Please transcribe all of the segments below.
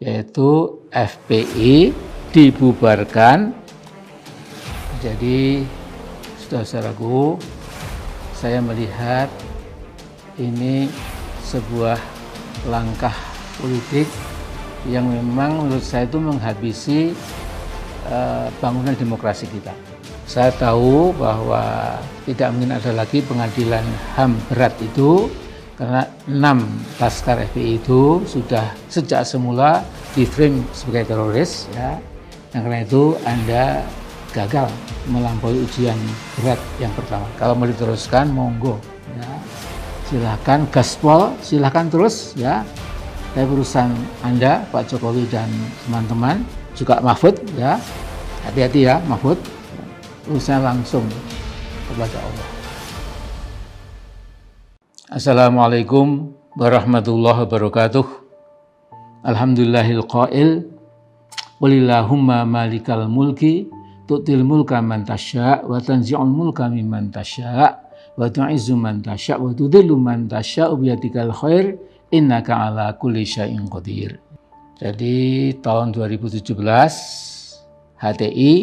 yaitu FPI dibubarkan. Jadi saudara-saudaraku, saya melihat ini sebuah langkah politik yang memang menurut saya itu menghabisi bangunan demokrasi kita. Saya tahu bahwa tidak mungkin ada lagi pengadilan HAM berat itu, karena 6 laskar FPI itu sudah sejak semula di-frame sebagai teroris, ya. Dan karena itu Anda gagal melampaui ujian berat yang pertama. Kalau mau diteruskan, monggo, ya. Silahkan gaspol, silahkan terus, ya. Tapi urusan Anda, Pak Jokowi dan teman-teman, juga Mahfud, ya. Hati-hati ya, Mahfud. Urusan langsung kepada Allah. Assalamualaikum warahmatullahi wabarakatuh. Alhamdulillahil qail, walillahumma malikal mulki, tu'til mulka man tasya' wa tanzi'ul mulka mimman tasya' wa tu'izzu man tasya' wa tudhillu man tasya' biyadikal khair, innaka ala kulli syai'in qadir. Jadi tahun 2017 HTI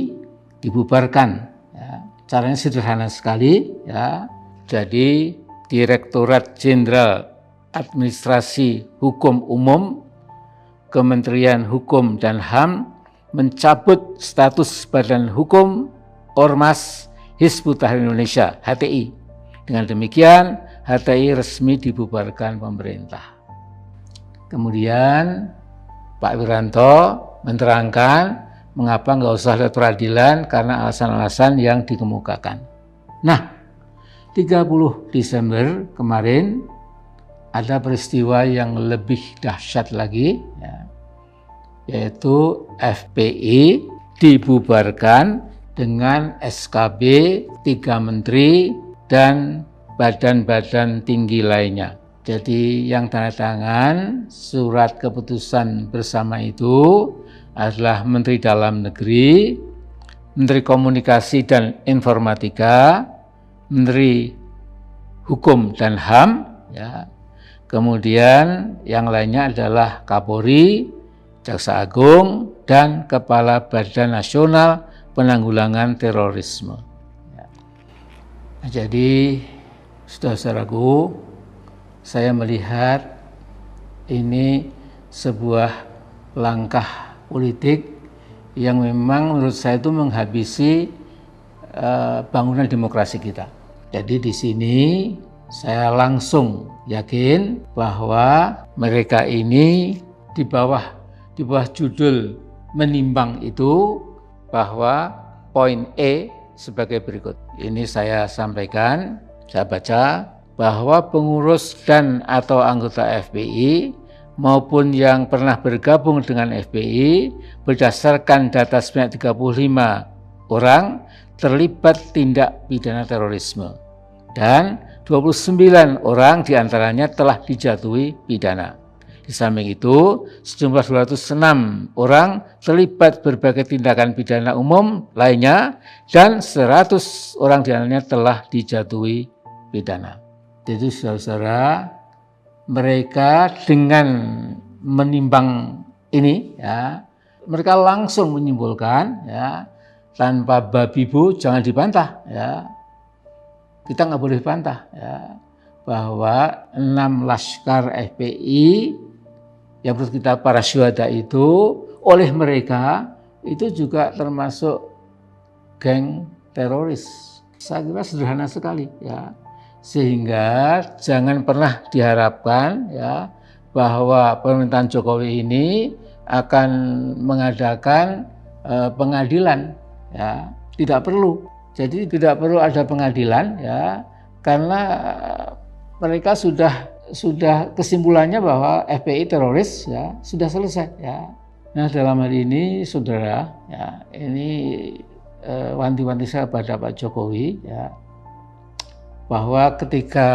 dibubarkan, ya. Caranya sederhana sekali, ya. Jadi Direktorat Jenderal Administrasi Hukum Umum Kementerian Hukum dan HAM mencabut status Badan Hukum Ormas Hizbut Tahrir Indonesia HTI. Dengan demikian HTI resmi dibubarkan pemerintah. Kemudian Pak Wiranto menerangkan mengapa nggak usah lewat peradilan karena alasan-alasan yang dikemukakan. Nah, 30 Desember kemarin ada peristiwa yang lebih dahsyat lagi, ya, yaitu FPI dibubarkan dengan SKB 3 menteri dan badan-badan tinggi lainnya. Jadi yang tanda tangan surat keputusan bersama itu adalah Menteri Dalam Negeri, Menteri Komunikasi dan Informatika, Menteri Hukum dan HAM, ya. Kemudian yang lainnya adalah Kapolri, Jaksa Agung, dan Kepala Badan Nasional Penanggulangan Terorisme. Ya. Nah, jadi saudara-saudaraku, saya melihat ini sebuah langkah politik yang memang menurut saya itu menghabisi bangunan demokrasi kita. Jadi di sini saya langsung yakin bahwa mereka ini di bawah judul menimbang itu, bahwa poin E sebagai berikut. Ini saya sampaikan, saya baca, bahwa pengurus dan atau anggota FPI maupun yang pernah bergabung dengan FPI berdasarkan data sebanyak 35 orang terlibat tindak pidana terorisme dan 29 orang diantaranya telah dijatuhi pidana. Di samping itu, sejumlah 206 orang terlibat berbagai tindakan pidana umum lainnya dan 100 orang diantaranya telah dijatuhi pidana. Jadi saudara-saudara, mereka dengan menimbang ini, ya, mereka langsung menyimpulkan, ya, tanpa babi bu jangan dibantah, ya. Kita nggak boleh bantah, ya, bahwa 6 laskar FPI yang menurut kita para syuhada itu oleh mereka itu juga termasuk geng teroris. Saya kira sederhana sekali, ya. Sehingga jangan pernah diharapkan, ya, bahwa pemerintahan Jokowi ini akan mengadakan pengadilan, ya, tidak perlu. Jadi tidak perlu ada pengadilan, ya, karena mereka sudah kesimpulannya bahwa FPI teroris, ya, sudah selesai, ya. Nah, dalam hal ini saudara, ya, ini wanti-wanti saya pada Pak Jokowi, ya, bahwa ketika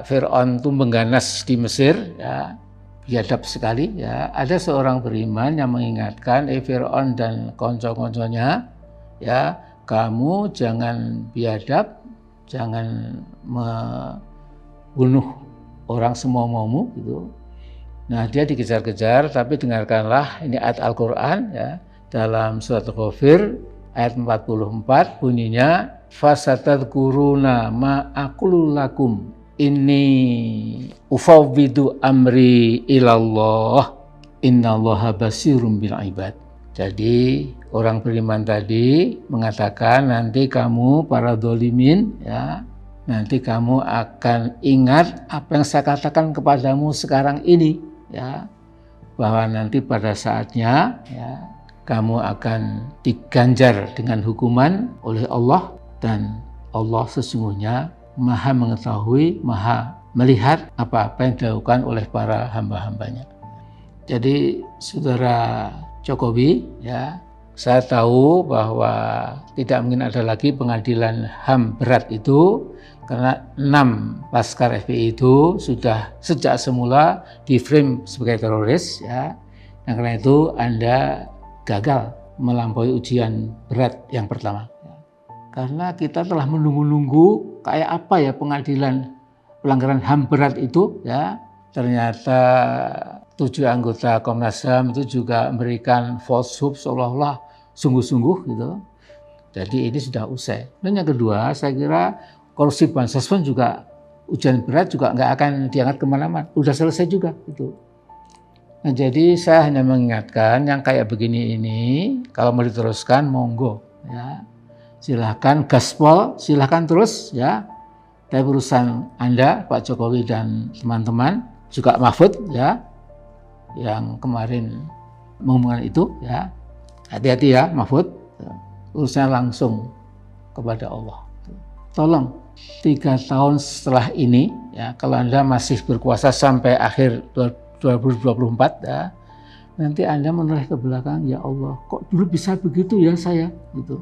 Fir'aun itu mengganas di Mesir, ya, biadab sekali, ya, ada seorang beriman yang mengingatkan, Fir'aun dan konco-konconya, ya, kamu jangan biadab, jangan membunuh orang semau-maumu, gitu. Nah, dia dikejar-kejar, tapi dengarkanlah ini ayat Al-Quran ya, dalam surat Ghafir ayat 44 bunyinya fasatadkuruna ma aqulu lakum inni ufawwidu amri ilallah innallaha basirum bil ibad. Jadi orang beriman tadi mengatakan nanti kamu para dolimin ya, nanti kamu akan ingat apa yang saya katakan kepadamu sekarang ini ya, bahwa nanti pada saatnya ya kamu akan diganjar dengan hukuman oleh Allah, dan Allah sesungguhnya maha mengetahui, maha melihat apa-apa yang dilakukan oleh para hamba-hambanya. Jadi saudara Jokowi ya, saya tahu bahwa tidak mungkin ada lagi pengadilan HAM berat itu, karena 6 laskar FPI itu sudah sejak semula di-frame sebagai teroris ya. Dan karena itu Anda gagal melampaui ujian berat yang pertama. Karena kita telah menunggu-nunggu kayak apa ya pengadilan pelanggaran HAM berat itu ya. Ternyata 7 anggota Komnas HAM itu juga memberikan false hope seolah-olah sungguh-sungguh gitu. Jadi ini sudah usai. Dan yang kedua, saya kira korupsi bansos pun juga ujian berat juga nggak akan diangkat kemana-mana. Udah selesai juga itu. Nah, jadi saya hanya mengingatkan yang kayak begini ini kalau mau diteruskan monggo ya. Silahkan gaspol, silahkan terus ya. Tapi urusan Anda Pak Jokowi dan teman-teman juga Mahfud ya yang kemarin mengumumkan itu ya. Hati-hati ya Mahfud. Urusannya langsung kepada Allah. Tolong 3 tahun setelah ini ya, kalau Anda masih berkuasa sampai akhir 2024 ya, nanti Anda menoleh ke belakang, ya Allah kok dulu bisa begitu ya saya gitu.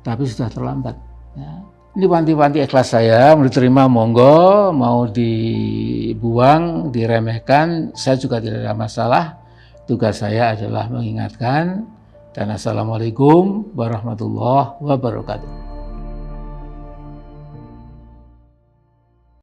Tapi sudah terlambat ya. Ini panti-panti ikhlas saya, mau diterima monggo, mau dibuang, diremehkan, saya juga tidak ada masalah. Tugas saya adalah mengingatkan. Dan assalamualaikum warahmatullahi wabarakatuh.